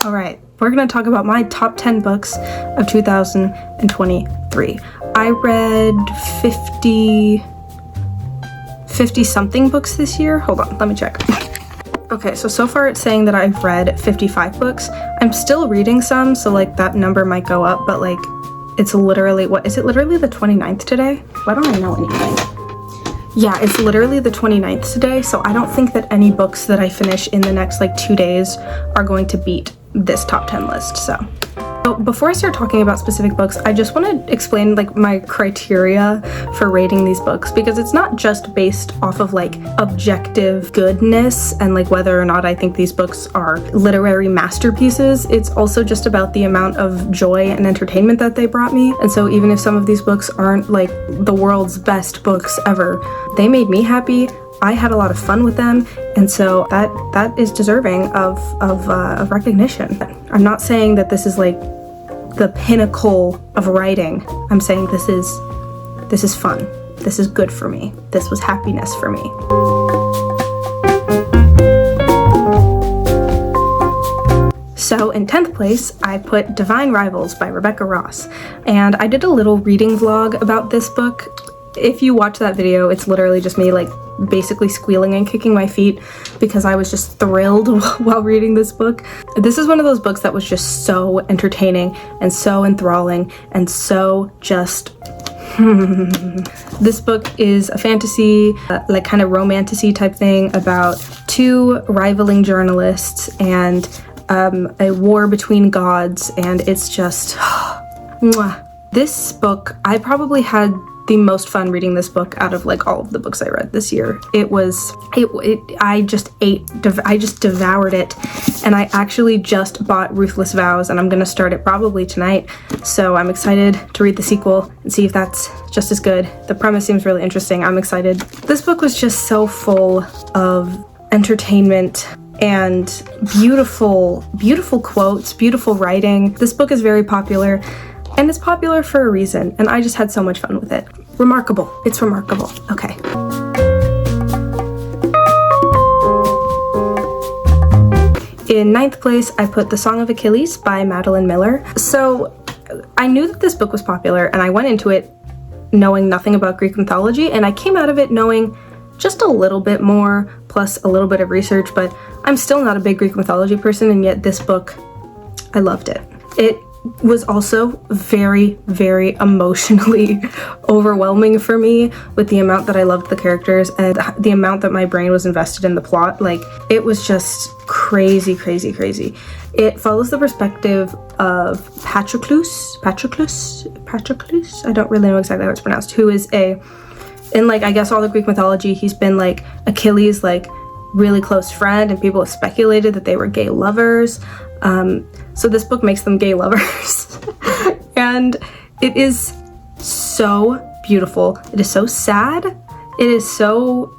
All right, we're gonna talk about my top 10 books of 2023. I read 50 something books this year. Hold on, let me check. Okay, so far it's saying that I've read 55 books. I'm still reading some, so like that number might go up, but like it's literally, what is it, literally the 29th today? Why don't I know anything? Yeah, it's literally the 29th today, so I don't think that any books that I finish in the next like 2 days are going to beat this top 10 list. So before I start talking about specific books, I just want to explain like my criteria for rating these books, because it's not just based off of like objective goodness and like whether or not I think these books are literary masterpieces. It's also just about the amount of joy and entertainment that they brought me. And so even if some of these books aren't like the world's best books ever, they made me happy. I had a lot of fun with them, and so that is deserving of recognition. I'm not saying that this is like the pinnacle of writing. I'm saying this is fun. This is good for me. This was happiness for me. So in 10th place, I put Divine Rivals by Rebecca Ross, and I did a little reading vlog about this book. If you watch that video, it's literally just me like basically squealing and kicking my feet because I was just thrilled while reading this book. This is one of those books that was just so entertaining and so enthralling and so just This book is a fantasy, like kind of romantasy type thing about two rivaling journalists and a war between gods, and it's just mwah. This book, I probably had the most fun reading this book out of like all of the books I read this year. I just devoured it, and I actually just bought Ruthless Vows, and I'm gonna start it probably tonight, so I'm excited to read the sequel and see if that's just as good. The premise seems really interesting. I'm excited. This book was just so full of entertainment and beautiful quotes, beautiful writing. This book is very popular, and it's popular for a reason, and I just had so much fun with it. Remarkable. It's remarkable. Okay. In 9th place, I put The Song of Achilles by Madeline Miller. So I knew that this book was popular, and I went into it knowing nothing about Greek mythology, and I came out of it knowing just a little bit more, plus a little bit of research, but I'm still not a big Greek mythology person, and yet this book, I loved it. It was also very, very emotionally overwhelming for me with the amount that I loved the characters and the amount that my brain was invested in the plot. Like, it was just crazy, crazy, crazy. It follows the perspective of Patroclus, I don't really know exactly how it's pronounced, who is in like, I guess all the Greek mythology, he's been like Achilles' like really close friend, and people have speculated that they were gay lovers. So this book makes them gay lovers. And it is so beautiful. It is so sad. It is so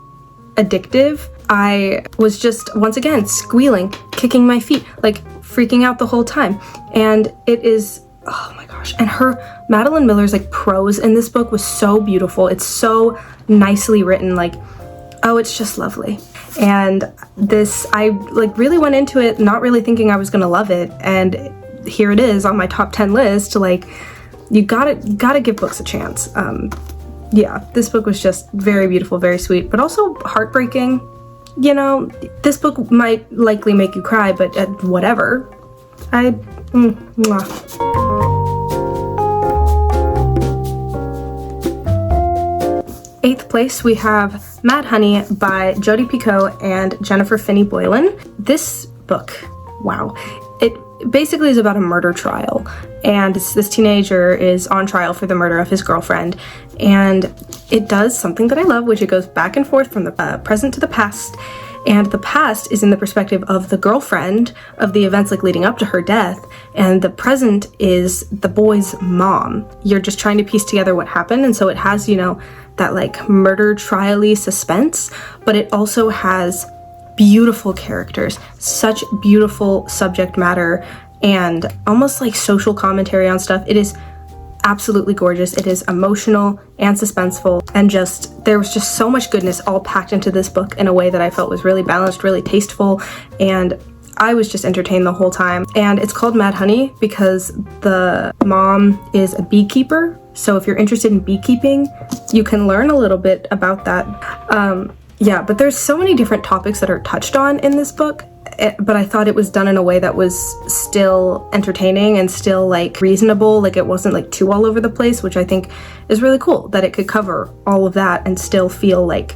addictive. I was just, once again, squealing, kicking my feet, like freaking out the whole time. And it is, oh my gosh. And Madeline Miller's like prose in this book was so beautiful. It's so nicely written. Like, oh, it's just lovely. And this, I like really went into it not really thinking I was gonna love it, and here it is on my top 10 list. Like, you gotta give books a chance. Yeah, this book was just very beautiful, very sweet, but also heartbreaking. You know, this book might likely make you cry, but whatever. Mwah. 8th place, we have Mad Honey by Jodi Picoult and Jennifer Finney Boylan. This book, wow. It basically is about a murder trial, and this teenager is on trial for the murder of his girlfriend, and it does something that I love, which it goes back and forth from the present to the past, and the past is in the perspective of the girlfriend of the events like leading up to her death, and the present is the boy's mom. You're just trying to piece together what happened, and so it has, you know, that like murder trial-y suspense, but it also has beautiful characters, such beautiful subject matter, and almost like social commentary on stuff. It is absolutely gorgeous. It is emotional and suspenseful, and just there was just so much goodness all packed into this book in a way that I felt was really balanced, really tasteful, and I was just entertained the whole time. And it's called Mad Honey because the mom is a beekeeper. So if you're interested in beekeeping, you can learn a little bit about that. Yeah, but there's so many different topics that are touched on in this book, but I thought it was done in a way that was still entertaining and still like reasonable. Like it wasn't like too all over the place, which I think is really cool, that it could cover all of that and still feel like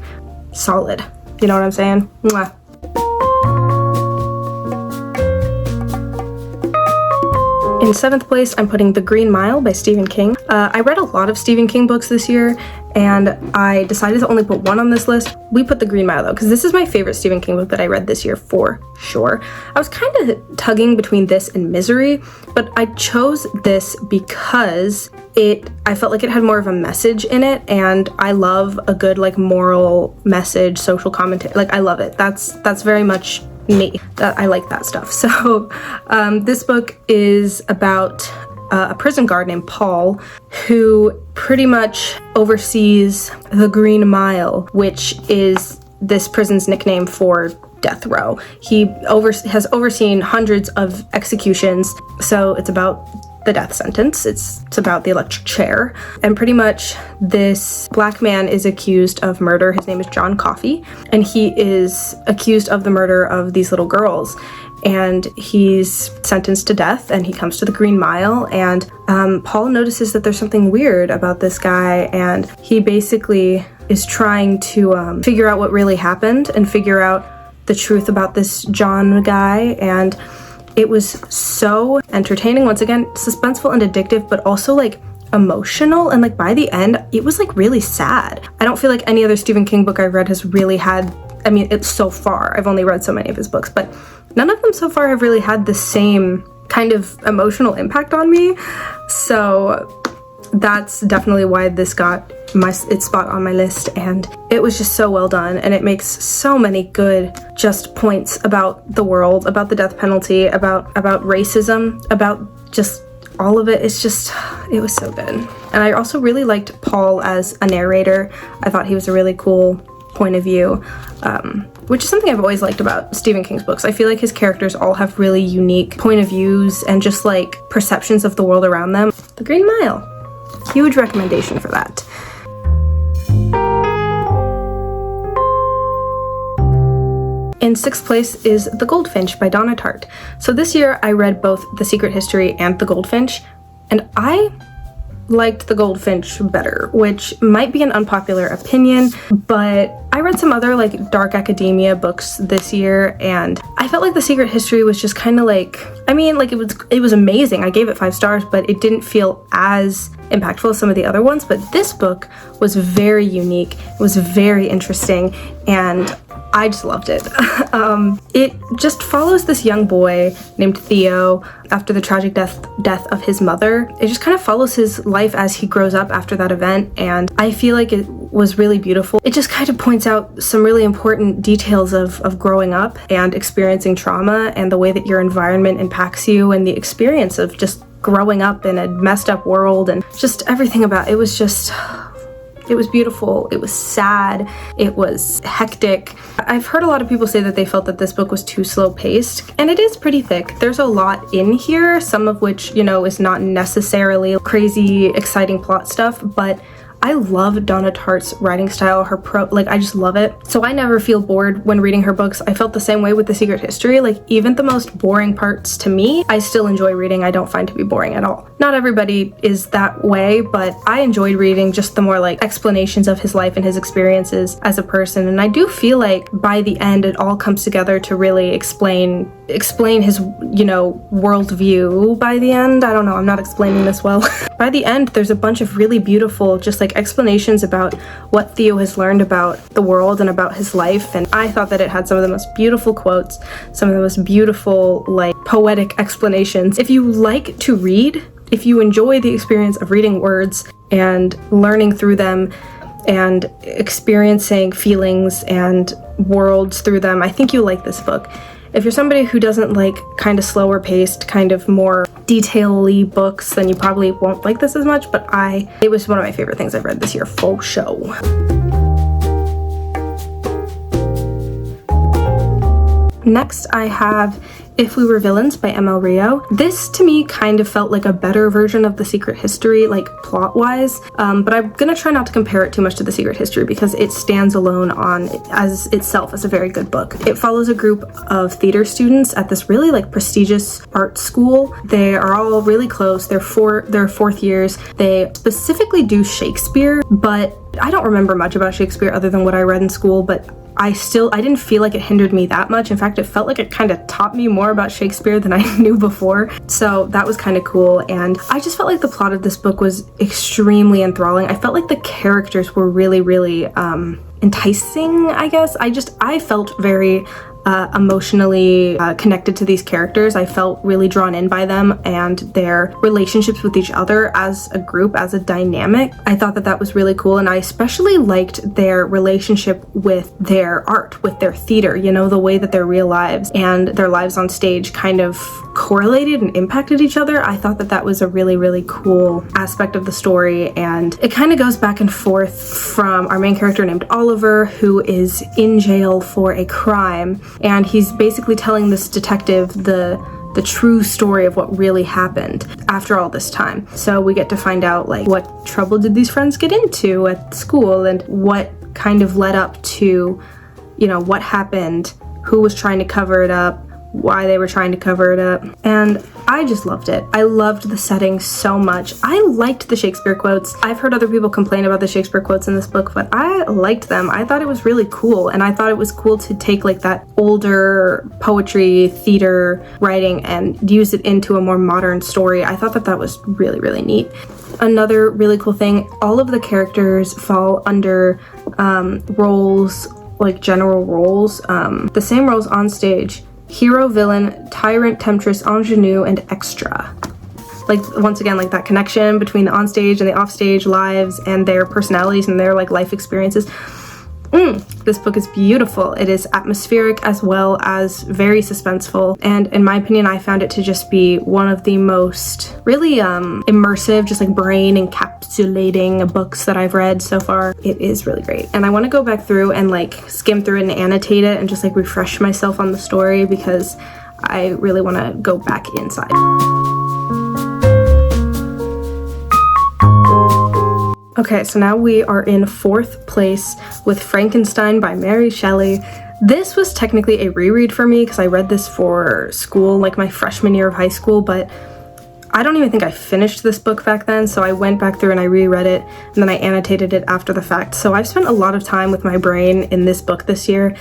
solid. You know what I'm saying? Mwah. In 7th place, I'm putting The Green Mile by Stephen King. I read a lot of Stephen King books this year, and I decided to only put one on this list. We put The Green Mile though, because this is my favorite Stephen King book that I read this year for sure. I was kind of tugging between this and Misery, but I chose this because I felt like it had more of a message in it, and I love a good like moral message, social commentary. Like I love it. That's very much me. That I like that stuff. So this book is about a prison guard named Paul who pretty much oversees the Green Mile, which is this prison's nickname for death row. He has overseen hundreds of executions, so it's about the death sentence. It's about the electric chair. And pretty much this black man is accused of murder. His name is John Coffey, and he is accused of the murder of these little girls. And he's sentenced to death, and he comes to the Green Mile, and Paul notices that there's something weird about this guy, and he basically is trying to figure out what really happened and figure out the truth about this John guy. And it was so entertaining, once again, suspenseful and addictive, but also like emotional, and like by the end, it was like really sad. I don't feel like any other Stephen King book I've read has really had, I mean, it's so far, I've only read so many of his books, but none of them so far have really had the same kind of emotional impact on me. So that's definitely why this got its spot on my list, and it was just so well done, and it makes so many good just points about the world, about the death penalty, about racism, about just all of it. It's just, it was so good. And I also really liked Paul as a narrator. I thought he was a really cool point of view, which is something I've always liked about Stephen King's books. I feel like his characters all have really unique point of views and just like perceptions of the world around them. The Green Mile, huge recommendation for that. In 6th place is The Goldfinch by Donna Tartt. So this year I read both The Secret History and The Goldfinch, and I liked The Goldfinch better, which might be an unpopular opinion, but I read some other like dark academia books this year, and I felt like The Secret History was just kind of like, I mean, like it was amazing. I gave it 5 stars, but it didn't feel as impactful as some of the other ones. But this book was very unique. It was very interesting, and I just loved it. It just follows this young boy named Theo after the tragic death of his mother. It just kind of follows his life as he grows up after that event, and I feel like it was really beautiful. It just kind of points out some really important details of growing up and experiencing trauma, and the way that your environment impacts you, and the experience of just growing up in a messed up world, and just everything about it. It was beautiful, it was sad, it was hectic. I've heard a lot of people say that they felt that this book was too slow paced, and it is pretty thick. There's a lot in here, some of which, you know, is not necessarily crazy, exciting plot stuff, but I love Donna Tartt's writing style, I just love it. So I never feel bored when reading her books. I felt the same way with The Secret History. Like, even the most boring parts to me, I still enjoy reading. I don't find to be boring at all. Not everybody is that way, but I enjoyed reading just the more like explanations of his life and his experiences as a person. And I do feel like by the end, it all comes together to really explain his, you know, worldview by the end. I don't know, I'm not explaining this well. By the end, there's a bunch of really beautiful, just like explanations about what Theo has learned about the world and about his life, and I thought that it had some of the most beautiful quotes, some of the most beautiful, like, poetic explanations. If you like to read, if you enjoy the experience of reading words and learning through them and experiencing feelings and worlds through them, I think you'll like this book. If you're somebody who doesn't like kind of slower paced, kind of more detail-y books, then you probably won't like this as much, but it was one of my favorite things I've read this year, for show. Next I have If We Were Villains by M.L. Rio. This to me kind of felt like a better version of The Secret History, like plot-wise, but I'm gonna try not to compare it too much to The Secret History because it stands alone on as itself as a very good book. It follows a group of theater students at this really like prestigious art school. They are all really close. They're fourth years. They specifically do Shakespeare, but I don't remember much about Shakespeare other than what I read in school, but I didn't feel like it hindered me that much. In fact, it felt like it kind of taught me more about Shakespeare than I knew before. So that was kind of cool. And I just felt like the plot of this book was extremely enthralling. I felt like the characters were really, really enticing, I guess. I felt very emotionally connected to these characters. I felt really drawn in by them and their relationships with each other as a group, as a dynamic. I thought that was really cool, and I especially liked their relationship with their art, with their theater, you know, the way that their real lives and their lives on stage kind of correlated and impacted each other. I thought that was a really, really cool aspect of the story, and it kind of goes back and forth from our main character named Oliver, who is in jail for a crime, and he's basically telling this detective the true story of what really happened after all this time. So we get to find out like what trouble did these friends get into at school and what kind of led up to, you know, what happened, who was trying to cover it up, why they were trying to cover it up, and I just loved it. I loved the setting so much. I liked the Shakespeare quotes. I've heard other people complain about the Shakespeare quotes in this book, but I liked them. I thought it was really cool, and I thought it was cool to take like that older poetry, theater writing and use it into a more modern story. I thought that was really, really neat. Another really cool thing, all of the characters fall under roles, like general roles, the same roles on stage: hero, villain, tyrant, temptress, ingenue, and extra. Like, once again, like that connection between the onstage and the offstage lives and their personalities and their like life experiences. This book is beautiful. It is atmospheric as well as very suspenseful, and in my opinion, I found it to just be one of the most really immersive, just like brain encapsulating books that I've read so far. It is really great, and I want to go back through and like skim through it and annotate it and just like refresh myself on the story because I really want to go back inside. Okay, so now we are in fourth place with Frankenstein by Mary Shelley. This was technically a reread for me because I read this for school, like my freshman year of high school, but I don't even think I finished this book back then, so I went back through and I reread it, and then I annotated it after the fact. So I've spent a lot of time with my brain in this book this year,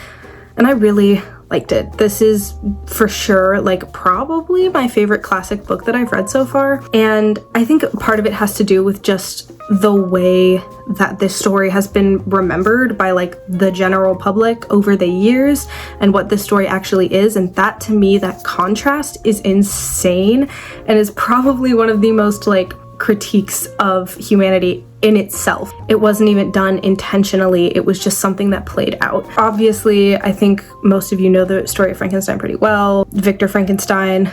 and I really liked it. This is for sure like probably my favorite classic book that I've read so far, and I think part of it has to do with just the way that this story has been remembered by like the general public over the years and what this story actually is, and that to me, that contrast is insane and is probably one of the most like critiques of humanity in itself. It wasn't even done intentionally, it was just something that played out. Obviously, I think most of you know the story of Frankenstein pretty well. Victor Frankenstein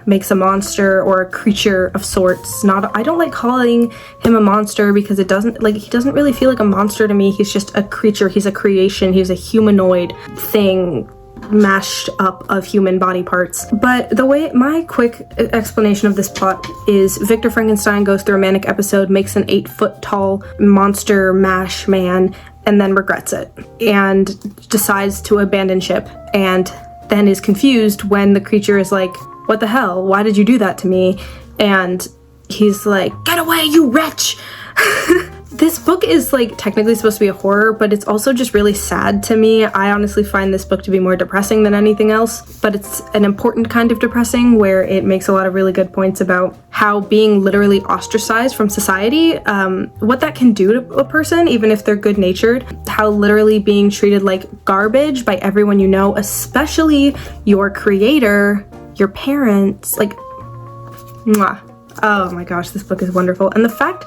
makes a monster or a creature of sorts. I don't like calling him a monster because he doesn't really feel like a monster to me. He's just a creature, he's a creation, he's a humanoid thing mashed up of human body parts. But the way, my quick explanation of this plot is Victor Frankenstein goes through a manic episode, makes an 8-foot tall monster mash man, and then regrets it and decides to abandon ship, and then is confused when the creature is like, what the hell? Why did you do that to me? And he's like, get away, you wretch! This book is like technically supposed to be a horror, but it's also just really sad to me. I honestly find this book to be more depressing than anything else, but it's an important kind of depressing where it makes a lot of really good points about how being literally ostracized from society, what that can do to a person, even if they're good-natured, how literally being treated like garbage by everyone you know, especially your creator, your parents, like, mwah. Oh my gosh, this book is wonderful. And the fact,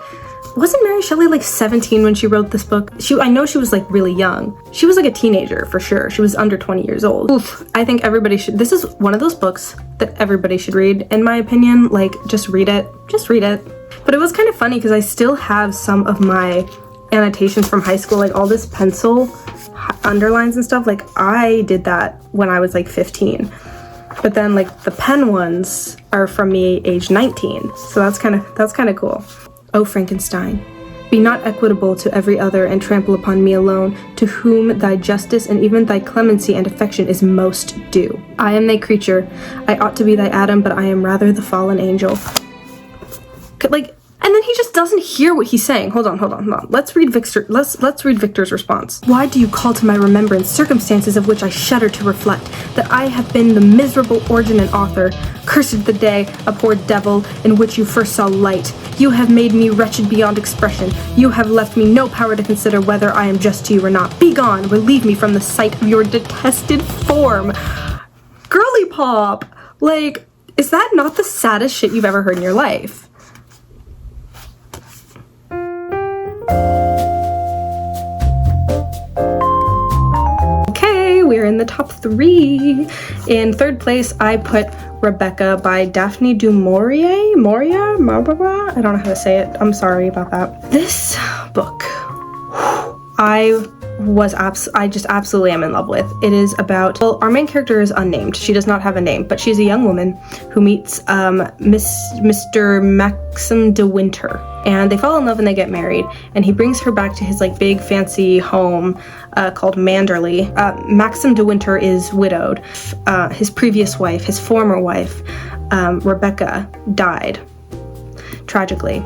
wasn't Mary Shelley like 17 when she wrote this book? I know she was like really young. She was like a teenager for sure. She was under 20 years old. Oof, I think everybody should, this is one of those books that everybody should read, in my opinion. Like, just read it. Just read it. But it was kind of funny because I still have some of my annotations from high school, like all this pencil underlines and stuff. Like, I did that when I was like 15. But then like the pen ones are from me age 19. So that's kind of cool. Oh, Frankenstein, be not equitable to every other and trample upon me alone, to whom thy justice and even thy clemency and affection is most due. I am thy creature. I ought to be thy Adam, but I am rather the fallen angel. Like, and then he just doesn't hear what he's saying. Hold on. Let's read Victor's response. Why do you call to my remembrance circumstances of which I shudder to reflect, that I have been the miserable origin and author? Cursed the day, abhorred devil, in which you first saw light. You have made me wretched beyond expression. You have left me no power to consider whether I am just to you or not. Be gone, relieve me from the sight of your detested form. Girly pop! Like, is that not the saddest shit you've ever heard in your life? We're in the top 3. In third place, I put Rebecca by Daphne du Maurier. I don't know how to say it. I'm sorry about that. This book, I just absolutely am in love with. It is about, well, our main character is unnamed. She does not have a name, but she's a young woman who meets Mr. Maxim de Winter, and they fall in love and they get married, and he brings her back to his like big fancy home called Manderley. Maxim de Winter is widowed. His previous wife, his former wife, Rebecca, died tragically.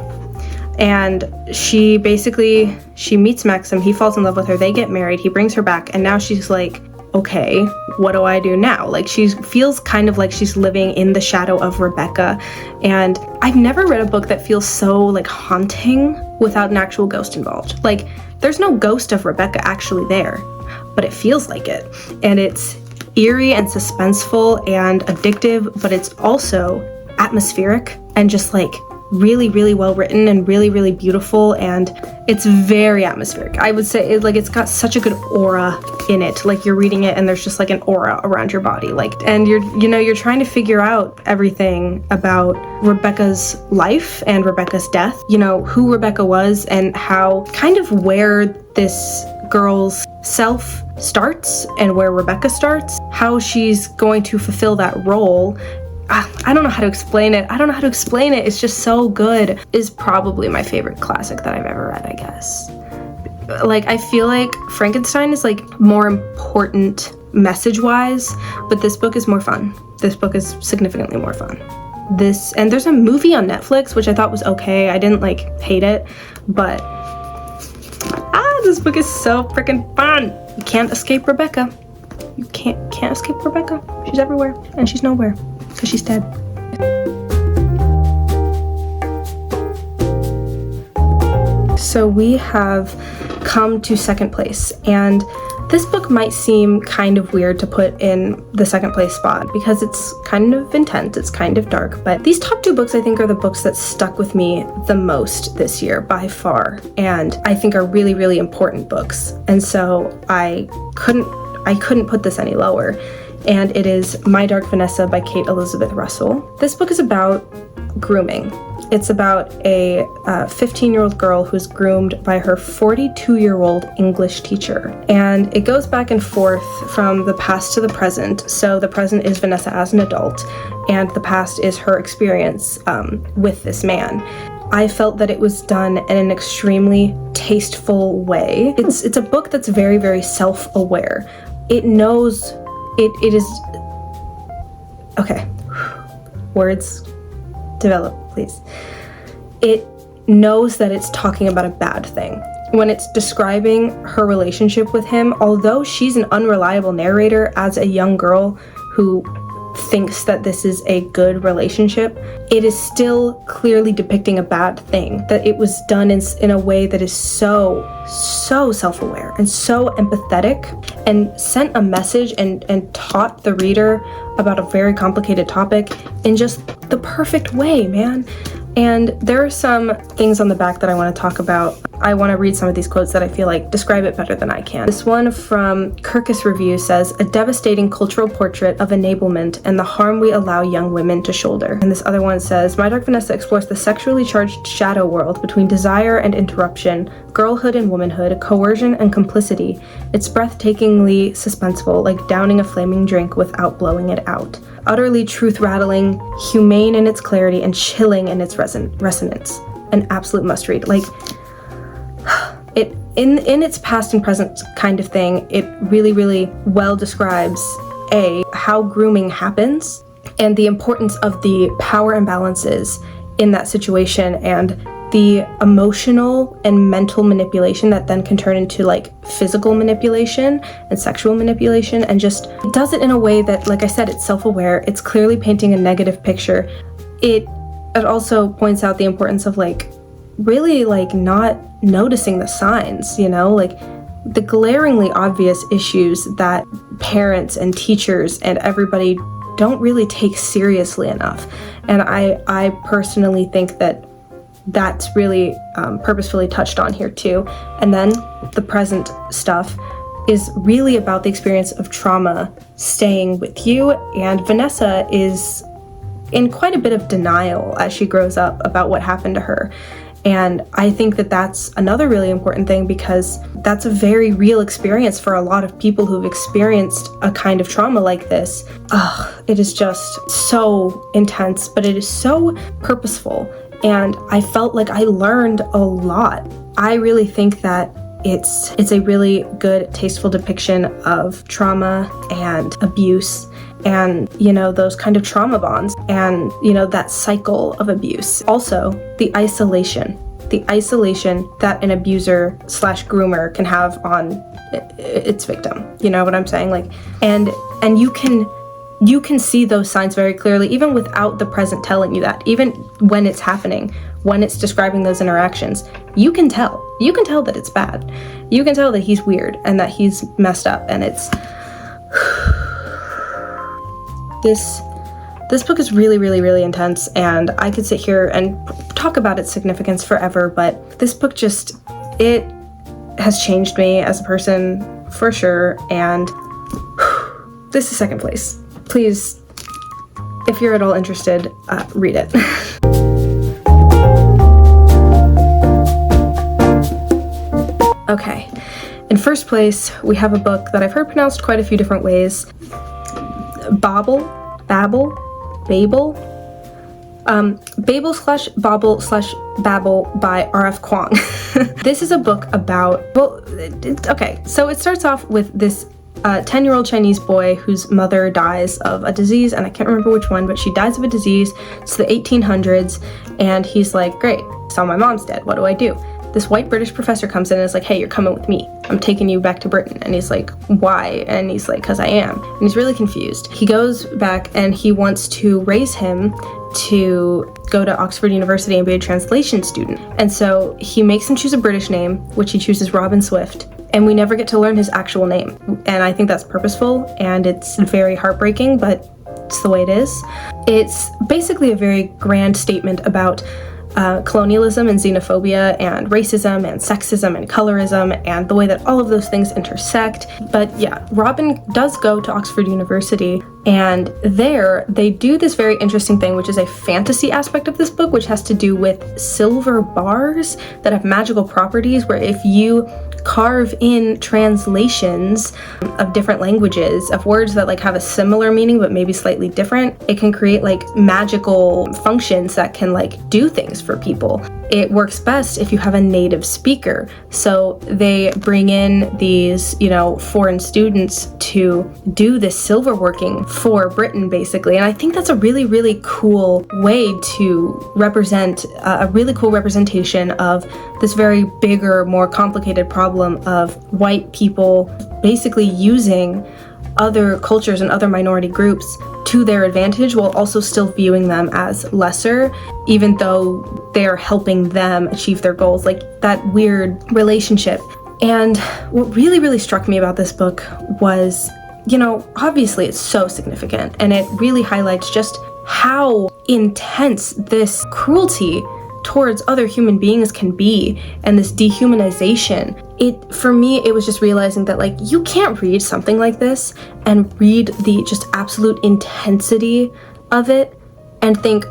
And she meets Maxim, he falls in love with her, they get married, he brings her back, and now she's like, okay, what do I do now? Like, she feels kind of like she's living in the shadow of Rebecca. And I've never read a book that feels so like haunting without an actual ghost involved. Like, there's no ghost of Rebecca actually there, but it feels like it. And it's eerie and suspenseful and addictive, but it's also atmospheric and just like really, really well written and really, really beautiful, and it's very atmospheric. I would say it's got such a good aura in it. Like, you're reading it and there's just like an aura around your body. Like, and you're trying to figure out everything about Rebecca's life and Rebecca's death, who Rebecca was and how kind of where this girl's self starts and where Rebecca starts, how she's going to fulfill that role. I don't know how to explain it. It's just so good. Is probably my favorite classic that I've ever read, I guess. Like, I feel like Frankenstein is like more important message-wise, but this book is more fun. This book is significantly more fun. And there's a movie on Netflix, which I thought was okay. I didn't like hate it, but this book is so freaking fun. You can't escape Rebecca. You can't escape Rebecca. She's everywhere and she's nowhere. Because she's dead. So we have come to second place, and this book might seem kind of weird to put in the second place spot because it's kind of intense, it's kind of dark, but these top 2 books I think are the books that stuck with me the most this year by far, and I think are really, really important books, and so I couldn't put this any lower. And it is My Dark Vanessa by Kate Elizabeth Russell. This book is about grooming. It's about a 15-year-old girl who's groomed by her 42-year-old English teacher. And it goes back and forth from the past to the present. So the present is Vanessa as an adult, and the past is her experience with this man. I felt that it was done in an extremely tasteful way. It's a book that's very, very self-aware. It knows it is okay. Words develop, please. It knows that it's talking about a bad thing. When it's describing her relationship with him, although she's an unreliable narrator as a young girl who thinks that this is a good relationship, it is still clearly depicting a bad thing. That it was done in a way that is so self-aware and so empathetic, and sent a message and taught the reader about a very complicated topic in just the perfect way, man. And there are some things on the back that I want to talk about. I want to read some of these quotes that I feel like describe it better than I can. This one from Kirkus Review says, "A devastating cultural portrait of enablement and the harm we allow young women to shoulder." And this other one says, "My Dark Vanessa explores the sexually charged shadow world between desire and interruption, girlhood and womanhood, coercion and complicity. It's breathtakingly suspenseful, like downing a flaming drink without blowing it out. Utterly truth-rattling, humane in its clarity, and chilling in its resonance. An absolute must-read." Like, it in its past and present kind of thing, it really, really well describes how grooming happens and the importance of the power imbalances in that situation and the emotional and mental manipulation that then can turn into like physical manipulation and sexual manipulation, and just does it in a way that, like I said, it's self-aware, it's clearly painting a negative picture. It also points out the importance of like really like not noticing the signs, you know, like the glaringly obvious issues that parents and teachers and everybody don't really take seriously enough. And I personally think that that's really purposefully touched on here too. And then the present stuff is really about the experience of trauma staying with you, and Vanessa is in quite a bit of denial as she grows up about what happened to her. And I think that that's another really important thing, because that's a very real experience for a lot of people who've experienced a kind of trauma like this. It is just so intense, but it is so purposeful. And I felt like I learned a lot. I really think that it's a really good, tasteful depiction of trauma and abuse and, you know, those kind of trauma bonds and, you know, that cycle of abuse. Also, the isolation that an abuser / groomer can have on its victim. You know what I'm saying? Like, and you can see those signs very clearly, even without the present telling you that. Even when it's happening, when it's describing those interactions, you can tell that it's bad. You can tell that he's weird and that he's messed up, and it's this book is really, really, really intense, and I could sit here and talk about its significance forever, but this book it has changed me as a person for sure, and this is second place. Please, if you're at all interested, read it. Okay, in first place, we have a book that I've heard pronounced quite a few different ways. Babel by R.F. Kuang. This is a book about, so it starts off with this 10-year-old Chinese boy whose mother dies of a disease, and I can't remember which one, but she dies of a disease. It's the 1800s, and he's like, great, so my mom's dead, what do I do? This white British professor comes in and is like, hey, you're coming with me. I'm taking you back to Britain. And he's like, why? And he's like, because I am. And he's really confused. He goes back and he wants to raise him to go to Oxford University and be a translation student. And so he makes him choose a British name, which he chooses Robin Swift. And we never get to learn his actual name. And I think that's purposeful, and it's very heartbreaking, but it's the way it is. It's basically a very grand statement about colonialism and xenophobia and racism and sexism and colorism and the way that all of those things intersect. But yeah, Robin does go to Oxford University, and there they do this very interesting thing, which is a fantasy aspect of this book, which has to do with silver bars that have magical properties, where if you carve in translations of different languages of words that like have a similar meaning but maybe slightly different, it can create like magical functions that can like do things for people. It works best if you have a native speaker. So they bring in these, you know, foreign students to do this silver working for Britain, basically. And I think that's a really, really cool way to represent a really cool representation of this very bigger, more complicated problem of white people basically using other cultures and other minority groups to their advantage while also still viewing them as lesser, even though they're helping them achieve their goals, like that weird relationship. And what really, really struck me about this book was, you know, obviously it's so significant, and it really highlights just how intense this cruelty towards other human beings can be, and this dehumanization. For me, it was just realizing that like you can't read something like this and read the just absolute intensity of it and think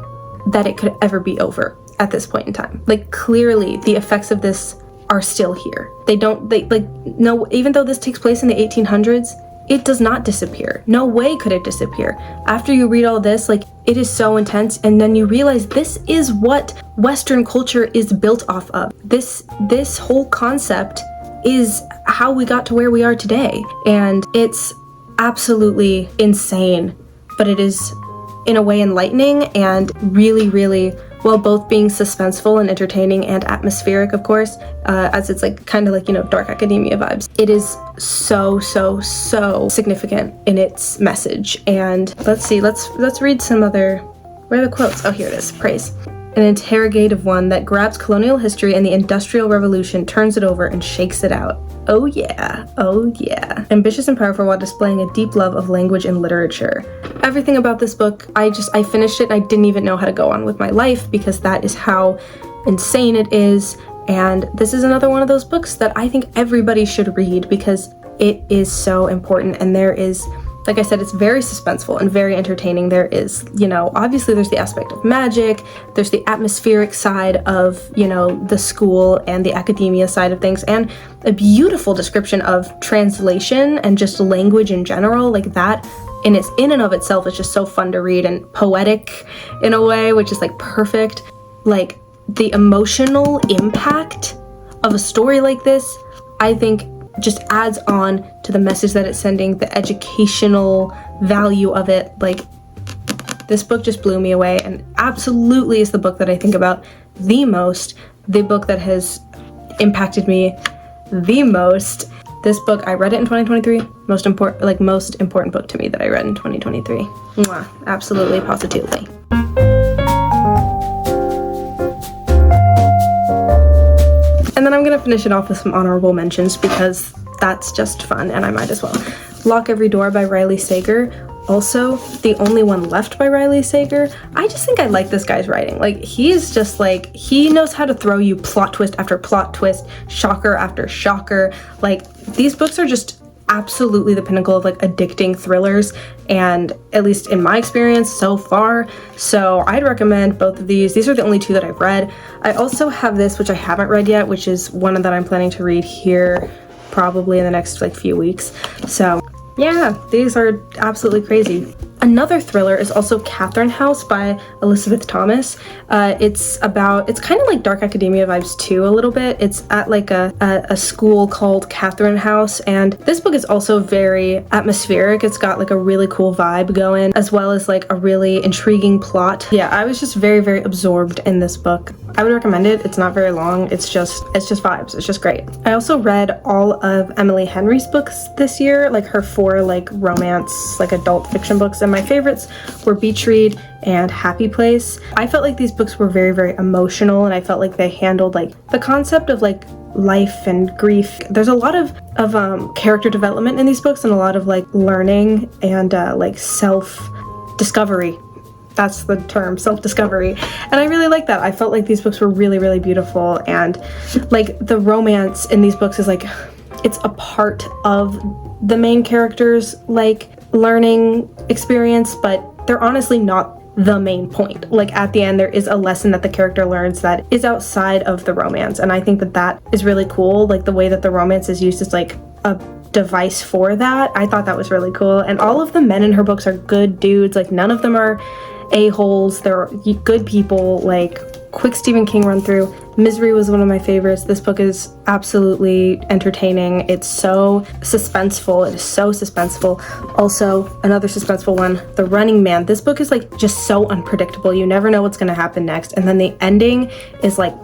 that it could ever be over at this point in time. Like clearly the effects of this are still here. No, even though this takes place in the 1800s, it does not disappear. No way could it disappear. After you read all this, like it is so intense, and then you realize this is what Western culture is built off of. This whole concept is how we got to where we are today. And it's absolutely insane, but it is in a way enlightening and really, really, while both being suspenseful and entertaining and atmospheric, of course, as it's like kind of like, you know, dark academia vibes. It is so significant in its message. And let's see, let's read some other, where are the quotes? Oh, here it is, praise. An interrogative one that grabs colonial history and the Industrial Revolution, turns it over and shakes it out. Oh yeah, oh yeah. Ambitious and powerful while displaying a deep love of language and literature. Everything about this book, I finished it and I didn't even know how to go on with my life because that is how insane it is. And this is another one of those books that I think everybody should read because it is so important. And there is, like I said, it's very suspenseful and very entertaining. There is, you know, obviously there's the aspect of magic, there's the atmospheric side of, you know, the school and the academia side of things, and a beautiful description of translation and just language in general. Like that in and of itself is just so fun to read and poetic in a way, which is like perfect. Like the emotional impact of a story like this, I think just adds on to the message that it's sending, the educational value of it. Like this book just blew me away and absolutely is the book that I think about the most, the book that has impacted me the most. This book, I read it in 2023, most important book to me that I read in 2023. Mwah, absolutely, positively. And then I'm gonna finish it off with some honorable mentions because that's just fun and I might as well. Lock Every Door by Riley Sager. Also, The Only One Left by Riley Sager. I just think I like this guy's writing. Like, he's just like, he knows how to throw you plot twist after plot twist, shocker after shocker. Like, these books are just absolutely the pinnacle of like addicting thrillers, and at least in my experience so far. So I'd recommend both of these. These are the only two that I've read. I also have this, which I haven't read yet, which is one that I'm planning to read here probably in the next like few weeks. So yeah, these are absolutely crazy. Another thriller is also Catherine House by Elizabeth Thomas. It's kind of like dark academia vibes too, a little bit. It's at like a school called Catherine House, and this book is also very atmospheric. It's got like a really cool vibe going, as well as like a really intriguing plot. Yeah, I was just very, very absorbed in this book. I would recommend it. It's not very long. It's just vibes. It's just great. I also read all of Emily Henry's books this year, like her 4 like romance, like adult fiction books, and my favorites were Beach Read and Happy Place. I felt like these books were very, very emotional, and I felt like they handled like the concept of like life and grief. There's a lot of character development in these books and a lot of like learning and like self-discovery. That's the term, self-discovery. And I really like that. I felt like these books were really, really beautiful, and like the romance in these books is like, it's a part of the main character's like learning experience, but they're honestly not the main point. Like at the end, there is a lesson that the character learns that is outside of the romance, and I think that that is really cool. Like the way that the romance is used as like a device for that. I thought that was really cool. And all of the men in her books are good dudes. Like none of them are a-holes. They're good people. Like quick Stephen King run through. Misery was one of my favorites. This book is absolutely entertaining. It's so suspenseful. It is so suspenseful. Also, another suspenseful one, The Running Man. This book is like just so unpredictable. You never know what's going to happen next. And then the ending is like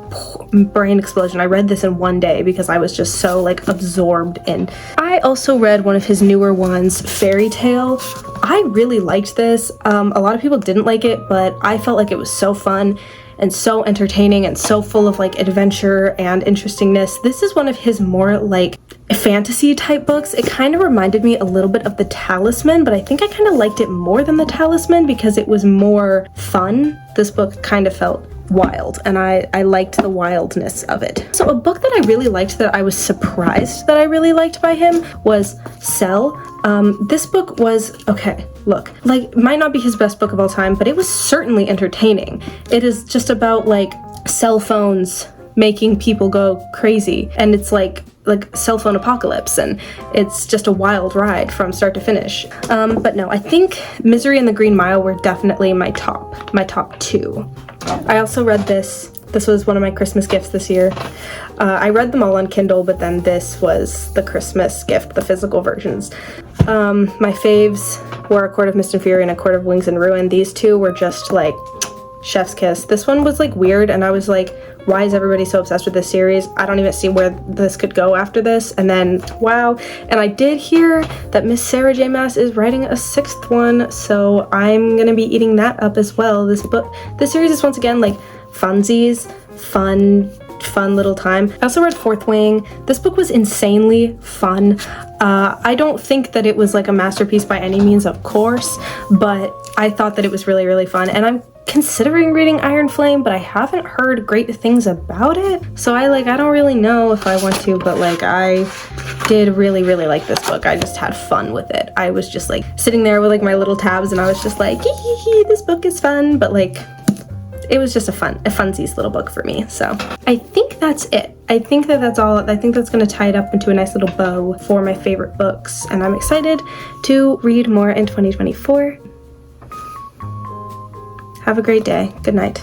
brain explosion. I read this in one day because I was just so like absorbed in. I also read one of his newer ones, Fairy Tale. I really liked this. A lot of people didn't like it, but I felt like it was so fun and so entertaining and so full of like adventure and interestingness. This is one of his more like fantasy type books. It kind of reminded me a little bit of The Talisman, but I think I kind of liked it more than The Talisman because it was more fun. This book kind of felt wild, and I liked the wildness of it. So a book that I really liked, that I was surprised that I really liked by him, was Cell. This book was, okay, look, like, might not be his best book of all time, but it was certainly entertaining. It is just about, like, cell phones making people go crazy, and it's like cell phone apocalypse, and it's just a wild ride from start to finish. But no, I think Misery and the Green Mile were definitely my top two. I also read this. This was one of my Christmas gifts this year. I read them all on Kindle, but then this was the Christmas gift, the physical versions. My faves were A Court of Mist and Fury and A Court of Wings and Ruin. These two were just like chef's kiss. This one was like weird, and I was like, why is everybody so obsessed with this series? I don't even see where this could go after this. And then, wow. And I did hear that Miss Sarah J. Maas is writing a 6th one, so I'm gonna be eating that up as well. This series is once again like funsies, fun little time. I also read Fourth Wing. This book was insanely fun. I don't think that it was like a masterpiece by any means, of course, but I thought that it was really, really fun. And I'm considering reading Iron Flame, but I haven't heard great things about it. So I don't really know if I want to, but like, I did really, really like this book. I just had fun with it. I was just like sitting there with like my little tabs, and I was just like, this book is fun, but like, it was just a funsies little book for me. So I think that's it. I think that's all. I think that's gonna tie it up into a nice little bow for my favorite books, and I'm excited to read more in 2024. Have a great day. Good night.